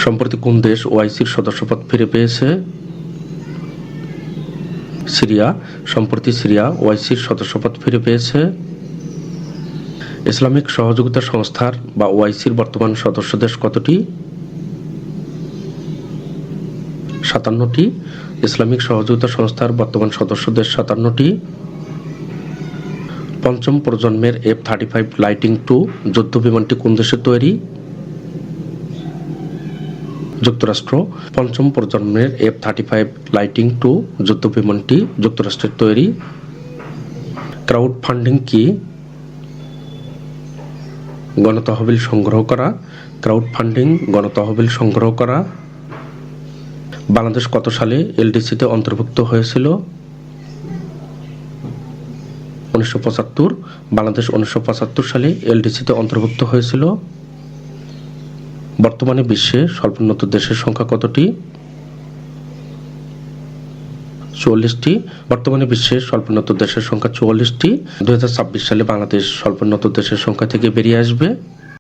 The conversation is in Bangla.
সম্প্রতি কোন দেশ ওআইসির সদস্যপদ ফিরে পেয়েছে? সিরিয়া। সম্প্রতি সিরিয়া ওআইসির সদস্যপদ ফিরে পেয়েছে। ইসলামিক সহযোগিতা সংস্থার বা ওআইসির বর্তমান সদস্য দেশ কতটি? 57টি। ইসলামিক সহযোগিতা সংস্থার বর্তমান সদস্য দেশ 57টি। পঞ্চম প্রজন্মের F-35 লাইটিং II যুদ্ধ বিমানটি কোন দেশের তৈরি? যুক্তরাষ্ট্র। পঞ্চম প্রজন্মের F-35 লাইটিং II যুদ্ধ বিমানটি যুক্তরাষ্ট্রের তৈরি। ক্রাউড ফান্ডিং কি? গণতহবিল সংগ্রহ করা। ক্রাউড ফান্ডিং গণতহবিল সংগ্রহ করা। বাংলাদেশ কত সালে এলডিসিতে অন্তর্ভুক্ত হয়েছিল? 1975। বাংলাদেশ 1975 সালে এলডিসিতে অন্তর্ভুক্ত হয়েছিল। বর্তমানে বিশ্বে স্বল্পোন্নত দেশের সংখ্যা কতটি? 44টি। বর্তমানে বিশ্বে স্বল্পোন্নত দেশের সংখ্যা 44টি। 2026 সালে বাংলাদেশ স্বল্পোন্নত দেশের সংখ্যা থেকে বেরিয়ে আসবে।